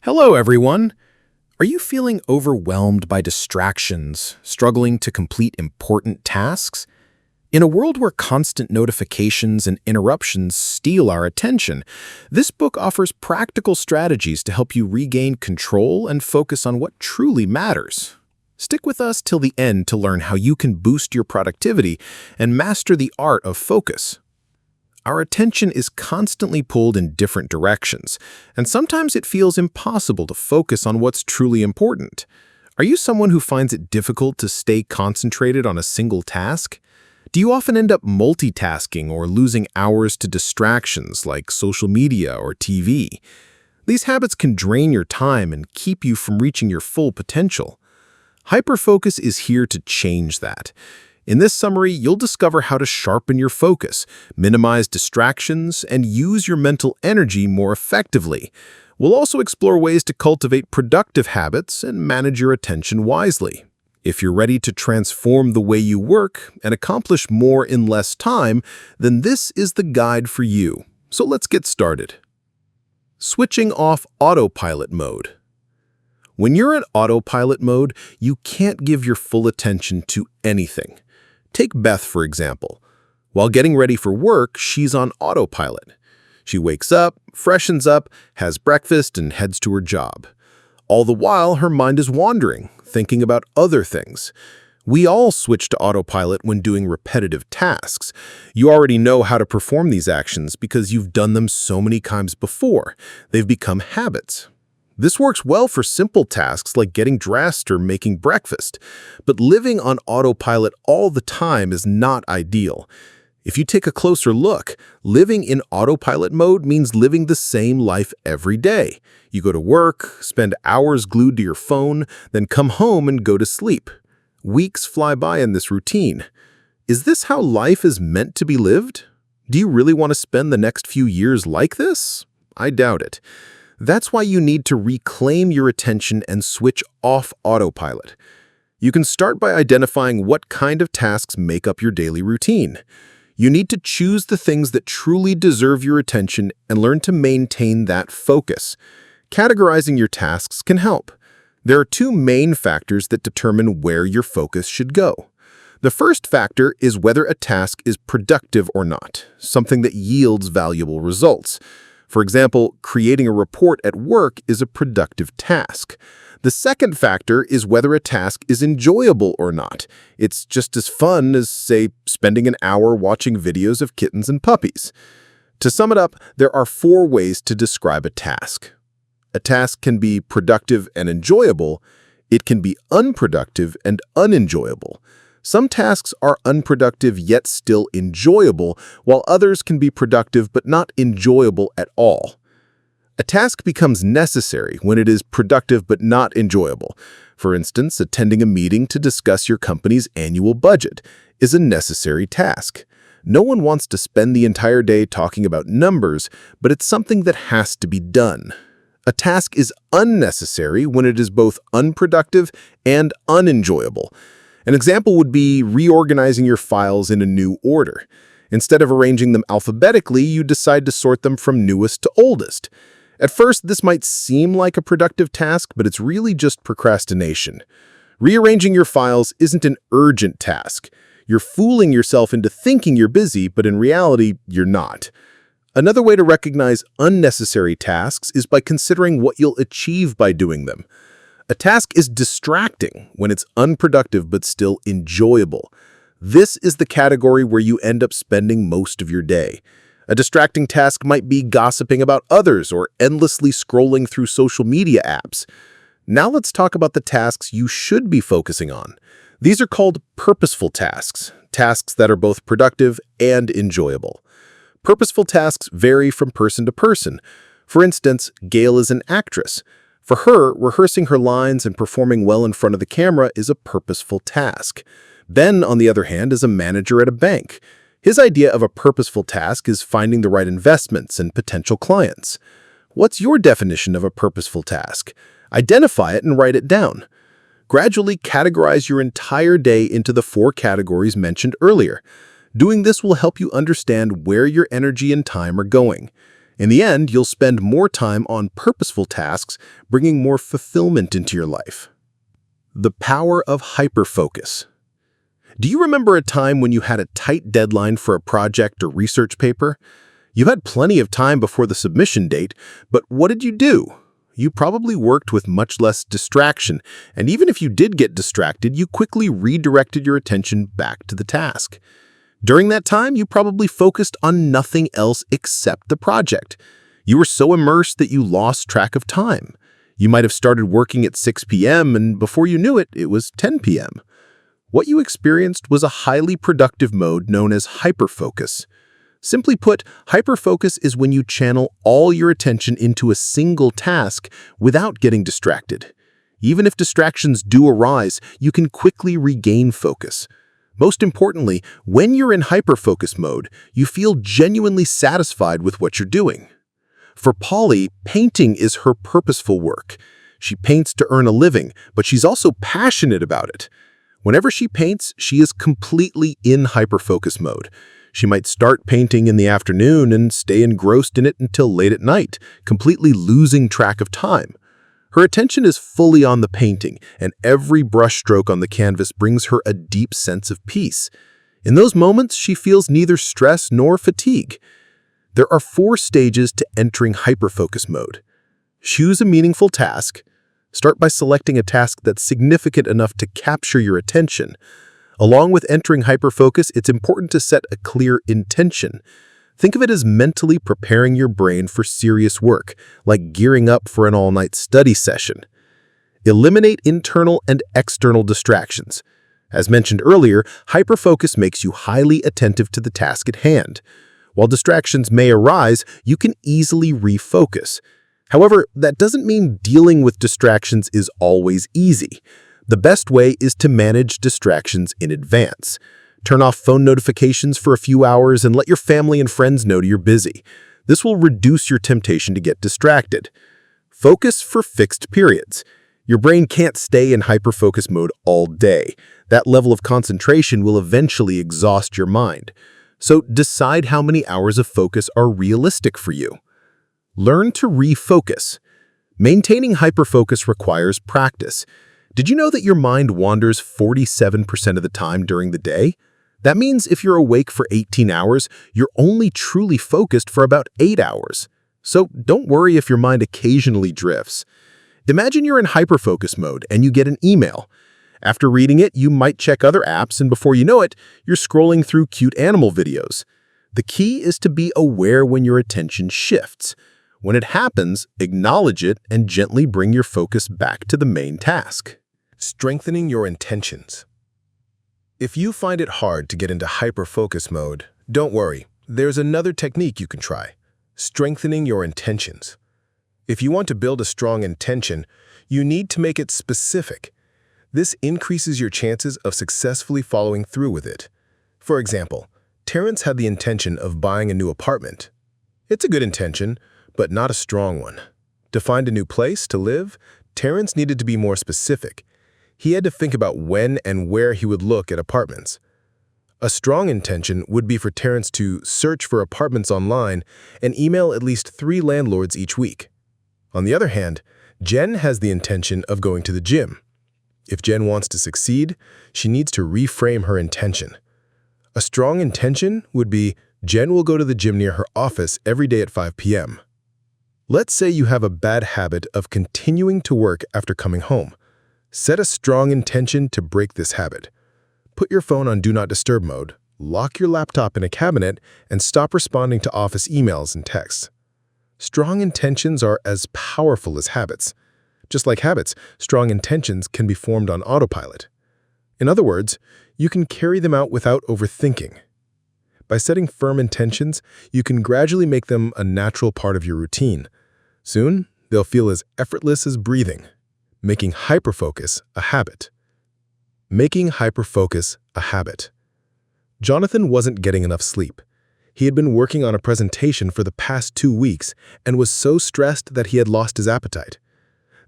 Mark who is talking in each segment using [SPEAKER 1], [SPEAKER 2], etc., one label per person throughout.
[SPEAKER 1] Hello, everyone. Are you feeling overwhelmed by distractions, struggling to complete important tasks? In a world where constant notifications and interruptions steal our attention, this book offers practical strategies to help you regain control and focus on what truly matters. Stick with us till the end to learn how you can boost your productivity and master the art of focus. Our attention is constantly pulled in different directions, and sometimes it feels impossible to focus on what's truly important. Are you someone who finds it difficult to stay concentrated on a single task? Do you often end up multitasking or losing hours to distractions like social media or TV? These habits can drain your time and keep you from reaching your full potential. Hyperfocus is here to change that. In this summary, you'll discover how to sharpen your focus, minimize distractions, and use your mental energy more effectively. We'll also explore ways to cultivate productive habits and manage your attention wisely. If you're ready to transform the way you work and accomplish more in less time, then this is the guide for you. So let's get started. Switching off autopilot mode. When you're in autopilot mode, you can't give your full attention to anything. Take Beth, for example. While getting ready for work, she's on autopilot. She wakes up, freshens up, has breakfast, and heads to her job. All the while, her mind is wandering, thinking about other things. We all switch to autopilot when doing repetitive tasks. You already know how to perform these actions because you've done them so many times before. They've become habits. This works well for simple tasks like getting dressed or making breakfast, but living on autopilot all the time is not ideal. If you take a closer look, living in autopilot mode means living the same life every day. You go to work, spend hours glued to your phone, then come home and go to sleep. Weeks fly by in this routine. Is this how life is meant to be lived? Do you really want to spend the next few years like this? I doubt it. That's why you need to reclaim your attention and switch off autopilot. You can start by identifying what kind of tasks make up your daily routine. You need to choose the things that truly deserve your attention and learn to maintain that focus. Categorizing your tasks can help. There are two main factors that determine where your focus should go. The first factor is whether a task is productive or not, something that yields valuable results. For example, creating a report at work is a productive task. The second factor is whether a task is enjoyable or not. It's just as fun as, say, spending an hour watching videos of kittens and puppies. To sum it up, there are 4 ways to describe a task. A task can be productive and enjoyable. It can be unproductive and unenjoyable. Some tasks are unproductive yet still enjoyable, while others can be productive but not enjoyable at all. A task becomes necessary when it is productive but not enjoyable. For instance, attending a meeting to discuss your company's annual budget is a necessary task. No one wants to spend the entire day talking about numbers, but it's something that has to be done. A task is unnecessary when it is both unproductive and unenjoyable. An example would be reorganizing your files in a new order. Instead of arranging them alphabetically, you decide to sort them from newest to oldest. At first, this might seem like a productive task, but it's really just procrastination. Rearranging your files isn't an urgent task. You're fooling yourself into thinking you're busy, but in reality, you're not. Another way to recognize unnecessary tasks is by considering what you'll achieve by doing them. A task is distracting when it's unproductive but still enjoyable. This is the category where you end up spending most of your day. A distracting task might be gossiping about others or endlessly scrolling through social media apps. Now let's talk about the tasks you should be focusing on. These are called purposeful tasks, tasks that are both productive and enjoyable. Purposeful tasks vary from person to person. For instance, Gail is an actress. For her, rehearsing her lines and performing well in front of the camera is a purposeful task. Ben, on the other hand, is a manager at a bank. His idea of a purposeful task is finding the right investments and potential clients. What's your definition of a purposeful task? Identify it and write it down. Gradually categorize your entire day into the 4 categories mentioned earlier. Doing this will help you understand where your energy and time are going. In the end, you'll spend more time on purposeful tasks, bringing more fulfillment into your life. The power of hyperfocus. Do you remember a time when you had a tight deadline for a project or research paper? You had plenty of time before the submission date, but what did you do? You probably worked with much less distraction, and even if you did get distracted, you quickly redirected your attention back to the task. During that time, you probably focused on nothing else except the project. You were so immersed that you lost track of time. You might have started working at 6 p.m., and before you knew it, it was 10 p.m. What you experienced was a highly productive mode known as hyperfocus. Simply put, hyperfocus is when you channel all your attention into a single task without getting distracted. Even if distractions do arise, you can quickly regain focus. Most importantly, when you're in hyperfocus mode, you feel genuinely satisfied with what you're doing. For Polly, painting is her purposeful work. She paints to earn a living, but she's also passionate about it. Whenever she paints, she is completely in hyperfocus mode. She might start painting in the afternoon and stay engrossed in it until late at night, completely losing track of time. Her attention is fully on the painting, and every brushstroke on the canvas brings her a deep sense of peace. In those moments, she feels neither stress nor fatigue. There are 4 stages to entering hyperfocus mode. Choose a meaningful task. Start by selecting a task that's significant enough to capture your attention. Along with entering hyperfocus, it's important to set a clear intention. Think of it as mentally preparing your brain for serious work, like gearing up for an all-night study session. Eliminate internal and external distractions. As mentioned earlier, hyperfocus makes you highly attentive to the task at hand. While distractions may arise, you can easily refocus. However, that doesn't mean dealing with distractions is always easy. The best way is to manage distractions in advance. Turn off phone notifications for a few hours and let your family and friends know you're busy. This will reduce your temptation to get distracted. Focus for fixed periods. Your brain can't stay in hyperfocus mode all day. That level of concentration will eventually exhaust your mind. So decide how many hours of focus are realistic for you. Learn to refocus. Maintaining hyperfocus requires practice. Did you know that your mind wanders 47% of the time during the day? That means if you're awake for 18 hours, you're only truly focused for about 8 hours. So don't worry if your mind occasionally drifts. Imagine you're in hyperfocus mode and you get an email. After reading it, you might check other apps, and before you know it, you're scrolling through cute animal videos. The key is to be aware when your attention shifts. When it happens, acknowledge it and gently bring your focus back to the main task. Strengthening your intentions. If you find it hard to get into hyperfocus mode, don't worry. There's another technique you can try: strengthening your intentions. If you want to build a strong intention, you need to make it specific. This increases your chances of successfully following through with it. For example, Terrence had the intention of buying a new apartment. It's a good intention, but not a strong one. To find a new place to live, Terrence needed to be more specific. He had to think about when and where he would look at apartments. A strong intention would be for Terrence to search for apartments online and email at least 3 landlords each week. On the other hand, Jen has the intention of going to the gym. If Jen wants to succeed, she needs to reframe her intention. A strong intention would be, Jen will go to the gym near her office every day at 5 p.m. Let's say you have a bad habit of continuing to work after coming home. Set a strong intention to break this habit. Put your phone on Do Not Disturb mode, lock your laptop in a cabinet, and stop responding to office emails and texts. Strong intentions are as powerful as habits. Just like habits, strong intentions can be formed on autopilot. In other words, you can carry them out without overthinking. By setting firm intentions, you can gradually make them a natural part of your routine. Soon, they'll feel as effortless as breathing, making hyperfocus a habit. Making hyperfocus a habit. Jonathan wasn't getting enough sleep. He had been working on a presentation for the past 2 weeks and was so stressed that he had lost his appetite.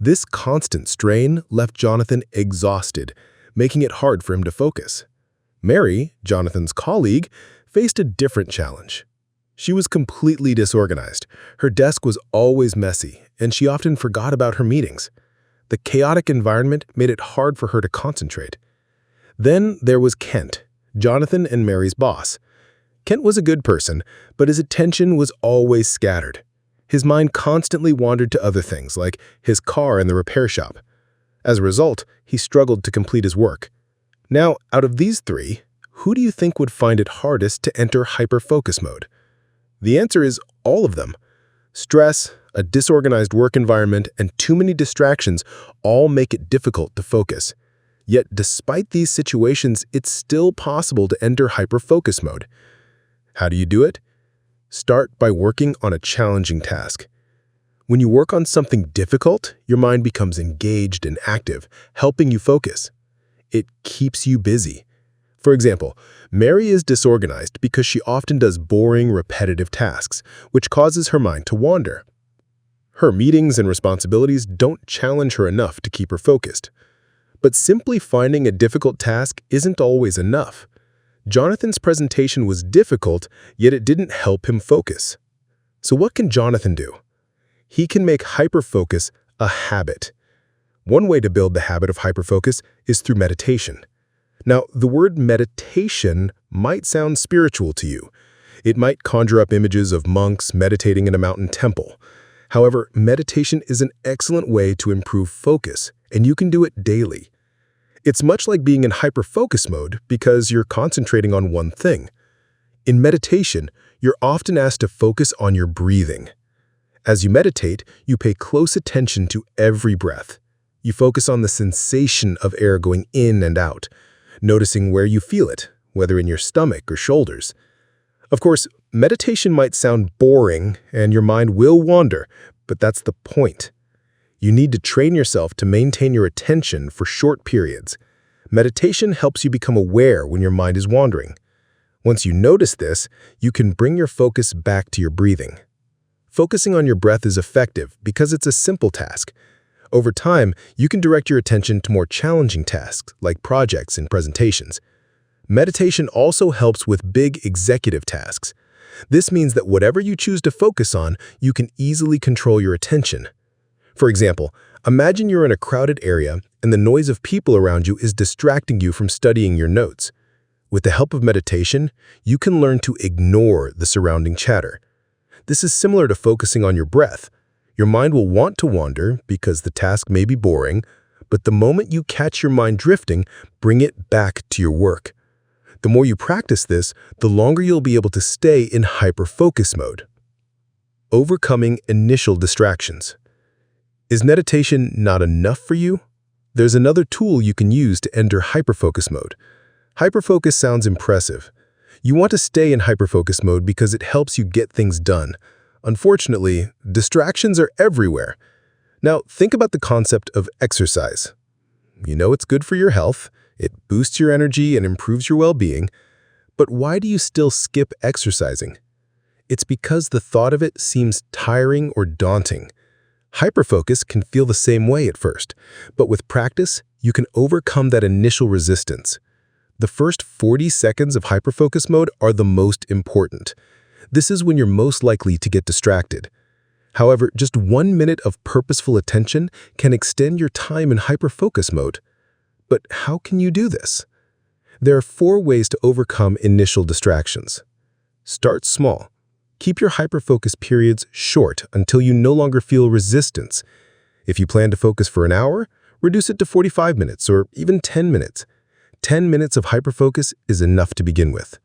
[SPEAKER 1] This constant strain left Jonathan exhausted, making it hard for him to focus. Mary, Jonathan's colleague, faced a different challenge.
[SPEAKER 2] She was completely disorganized. Her desk was always messy, and she often forgot about her meetings. The chaotic environment made it hard for her to concentrate. Then there was Kent, Jonathan and Mary's boss. Kent was a good person, but his attention was always scattered. His mind constantly wandered to other things, like his car and the repair shop. As a result, he struggled to complete his work. Now, out of these three, who do you think would find it hardest to enter hyperfocus mode? The answer is all of them. Stress, a disorganized work environment, and too many distractions all make it difficult to focus. Yet, despite these situations, it's still possible to enter hyperfocus mode. How do you do it? Start by working on a challenging task. When you work on something difficult, your mind becomes engaged and active, helping you focus. It keeps you busy. For example, Mary is disorganized because she often does boring, repetitive tasks, which causes her mind to wander. Her meetings and responsibilities don't challenge her enough to keep her focused. But simply finding a difficult task isn't always enough. Jonathan's presentation was difficult, yet it didn't help him focus. So what can Jonathan do? He can make hyperfocus a habit. One way to build the habit of hyperfocus is through meditation. Now, the word meditation might sound spiritual to you. It might conjure up images of monks meditating in a mountain temple. However, meditation is an excellent way to improve focus, and you can do it daily. It's much like being in hyperfocus mode because you're concentrating on one thing. In meditation, you're often asked to focus on your breathing. As you meditate, you pay close attention to every breath. You focus on the sensation of air going in and out, noticing where you feel it, whether in your stomach or shoulders. Of course, meditation might sound boring and your mind will wander, but that's the point. You need to train yourself to maintain your attention for short periods. Meditation helps you become aware when your mind is wandering. Once you notice this, you can bring your focus back to your breathing. Focusing on your breath is effective because it's a simple task. Over time, you can direct your attention to more challenging tasks like projects and presentations. Meditation also helps with big executive tasks. This means that whatever you choose to focus on, you can easily control your attention. For example, imagine you're in a crowded area and the noise of people around you is distracting you from studying your notes. With the help of meditation, you can learn to ignore the surrounding chatter. This is similar to focusing on your breath. Your mind will want to wander because the task may be boring, but the moment you catch your mind drifting, bring it back to your work. The more you practice this, the longer you'll be able to stay in hyperfocus mode. Overcoming initial distractions. Is meditation not enough for you? There's another tool you can use to enter hyperfocus mode. Hyperfocus sounds impressive. You want to stay in hyperfocus mode because it helps you get things done. Unfortunately, distractions are everywhere. Now, think about the concept of exercise. You know it's good for your health, it boosts your energy and improves your well-being, but why do you still skip exercising? It's because the thought of it seems tiring or daunting. Hyperfocus can feel the same way at first, but with practice, you can overcome that initial resistance. The first 40 seconds of hyperfocus mode are the most important. This is when you're most likely to get distracted. However, just 1 minute of purposeful attention can extend your time in hyperfocus mode. But how can you do this? There are 4 ways to overcome initial distractions. Start small. Keep your hyperfocus periods short until you no longer feel resistance. If you plan to focus for an hour, reduce it to 45 minutes or even 10 minutes. 10 minutes of hyperfocus is enough to begin with.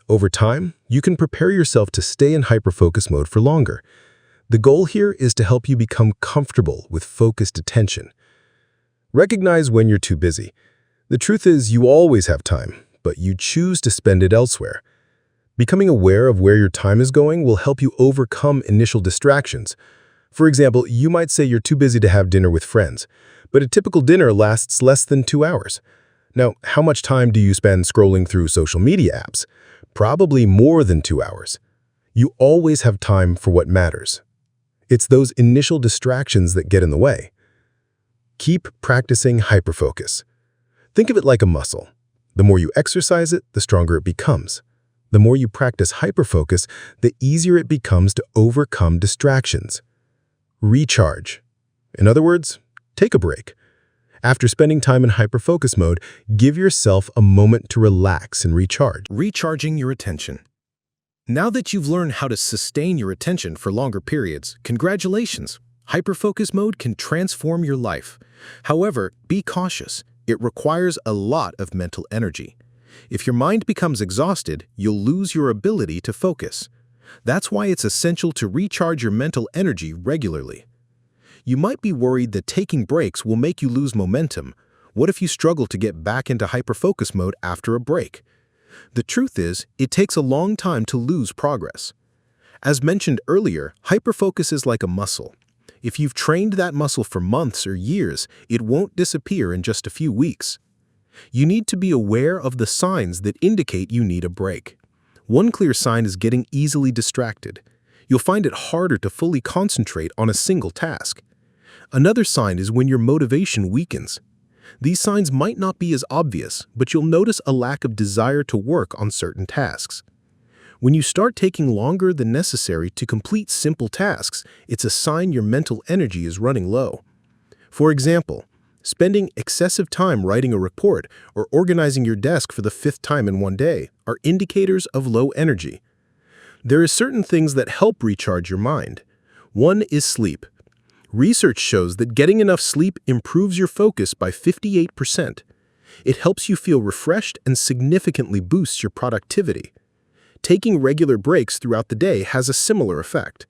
[SPEAKER 2] Over time, you can prepare yourself to stay in hyperfocus mode for longer. The goal here is to help you become comfortable with focused attention. Recognize when you're too busy. The truth is you always have time, but you choose to spend it elsewhere. Becoming aware of where your time is going will help you overcome initial distractions. For example, you might say you're too busy to have dinner with friends, but a typical dinner lasts less than 2 hours. Now, how much time do you spend scrolling through social media apps? Probably more than 2 hours. You always have time for what matters. It's those initial distractions that get in the way. Keep practicing hyperfocus. Think of it like a muscle. The more you exercise it, the stronger it becomes. The more you practice hyperfocus, the easier it becomes to overcome distractions. Recharge. In other words, take a break. After spending time in hyperfocus mode, give yourself a moment to relax and recharge.
[SPEAKER 1] Recharging your attention. Now that you've learned how to sustain your attention for longer periods, congratulations! Hyperfocus mode can transform your life. However, be cautious. It requires a lot of mental energy. If your mind becomes exhausted, you'll lose your ability to focus. That's why it's essential to recharge your mental energy regularly. You might be worried that taking breaks will make you lose momentum. What if you struggle to get back into hyperfocus mode after a break? The truth is, it takes a long time to lose progress. As mentioned earlier, hyperfocus is like a muscle. If you've trained that muscle for months or years, it won't disappear in just a few weeks. You need to be aware of the signs that indicate you need a break. One clear sign is getting easily distracted. You'll find it harder to fully concentrate on a single task. Another sign is when your motivation weakens. These signs might not be as obvious, but you'll notice a lack of desire to work on certain tasks. When you start taking longer than necessary to complete simple tasks, it's a sign your mental energy is running low. For example, spending excessive time writing a report or organizing your desk for the 5th time in one day are indicators of low energy. There are certain things that help recharge your mind. One is sleep. Research shows that getting enough sleep improves your focus by 58%. It helps you feel refreshed and significantly boosts your productivity. Taking regular breaks throughout the day has a similar effect.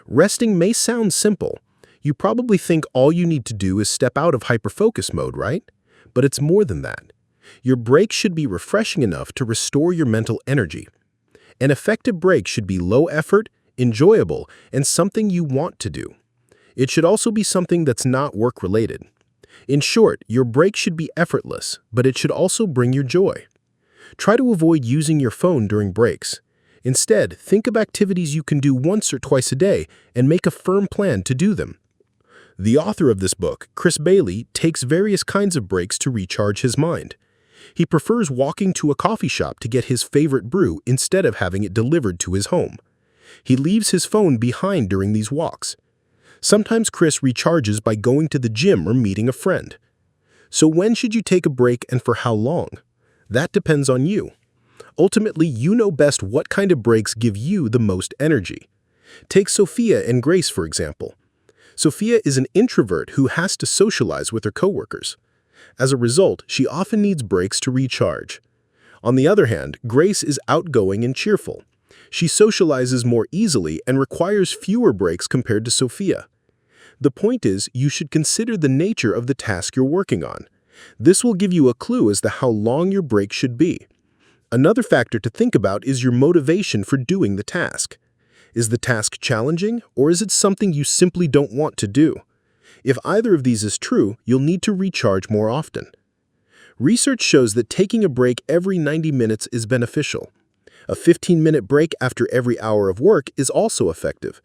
[SPEAKER 1] Resting may sound simple. You probably think all you need to do is step out of hyperfocus mode, right? But it's more than that. Your break should be refreshing enough to restore your mental energy. An effective break should be low effort, enjoyable, and something you want to do. It should also be something that's not work-related. In short, your break should be effortless, but it should also bring you joy. Try to avoid using your phone during breaks. Instead, think of activities you can do once or twice a day and make a firm plan to do them. The author of this book, Chris Bailey, takes various kinds of breaks to recharge his mind. He prefers walking to a coffee shop to get his favorite brew instead of having it delivered to his home. He leaves his phone behind during these walks. Sometimes Chris recharges by going to the gym or meeting a friend. So when should you take a break and for how long? That depends on you. Ultimately, you know best what kind of breaks give you the most energy. Take Sophia and Grace, for example. Sophia is an introvert who has to socialize with her coworkers. As a result, she often needs breaks to recharge. On the other hand, Grace is outgoing and cheerful. She socializes more easily and requires fewer breaks compared to Sophia. The point is, you should consider the nature of the task you're working on. This will give you a clue as to how long your break should be. Another factor to think about is your motivation for doing the task. Is the task challenging, or is it something you simply don't want to do? If either of these is true, you'll need to recharge more often. Research shows that taking a break every 90 minutes is beneficial. A 15-minute break after every hour of work is also effective.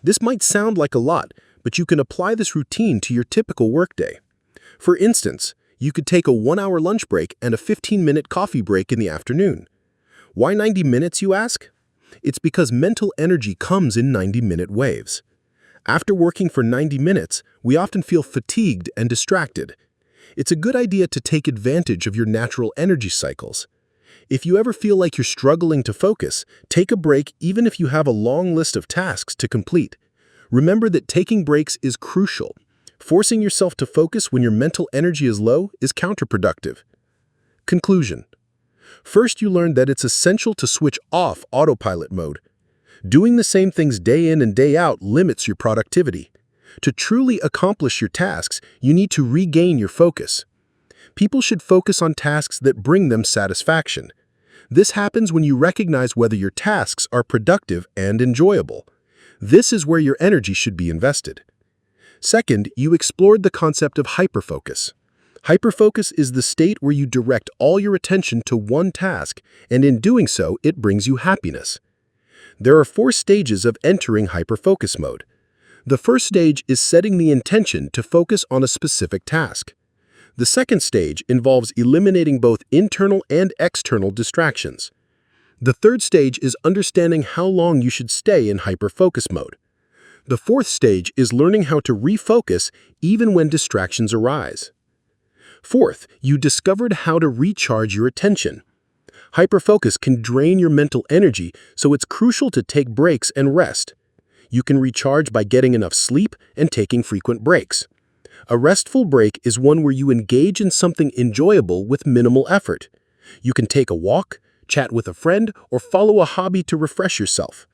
[SPEAKER 1] This might sound like a lot, but you can apply this routine to your typical workday. For instance, you could take a 1-hour lunch break and a 15-minute coffee break in the afternoon. Why 90 minutes, you ask? It's because mental energy comes in 90-minute waves. After working for 90 minutes, we often feel fatigued and distracted. It's a good idea to take advantage of your natural energy cycles. If you ever feel like you're struggling to focus, take a break even if you have a long list of tasks to complete. Remember that taking breaks is crucial. Forcing yourself to focus when your mental energy is low is counterproductive. Conclusion. First, you learned that it's essential to switch off autopilot mode. Doing the same things day in and day out limits your productivity. To truly accomplish your tasks, you need to regain your focus. People should focus on tasks that bring them satisfaction. This happens when you recognize whether your tasks are productive and enjoyable. This is where your energy should be invested. Second, you explored the concept of hyperfocus. Hyperfocus is the state where you direct all your attention to one task, and in doing so, it brings you happiness. There are 4 stages of entering hyperfocus mode. The first stage is setting the intention to focus on a specific task. The second stage involves eliminating both internal and external distractions.
[SPEAKER 2] The third stage is understanding how long you should stay in hyperfocus mode. The fourth stage is learning how to refocus even when distractions arise. Fourth, you discovered how to recharge your attention. Hyperfocus can drain your mental energy, so it's crucial to take breaks and rest. You can recharge by getting enough sleep and taking frequent breaks. A restful break is one where you engage in something enjoyable with minimal effort. You can take a walk, chat with a friend, or follow a hobby to refresh yourself.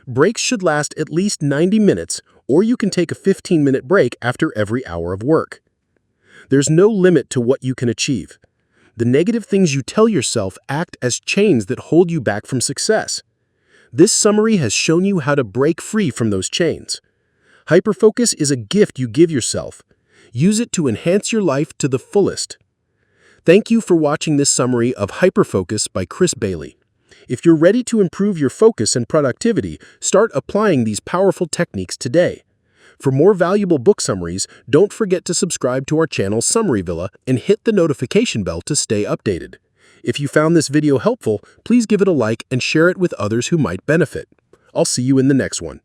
[SPEAKER 2] Breaks should last at least 90 minutes, or you can take a 15-minute break after every hour of work. There's no limit to what you can achieve. The negative things you tell yourself act as chains that hold you back from success. This summary has shown you how to break free from those chains. Hyperfocus is a gift you give yourself. Use it to enhance your life to the fullest. Thank you for watching this summary of Hyperfocus by Chris Bailey. If you're ready to improve your focus and productivity, start applying these powerful techniques today. For more valuable book summaries, don't forget to subscribe to our channel Summary Villa and hit the notification bell to stay updated. If you found this video helpful, please give it a like and share it with others who might benefit. I'll see you in the next one.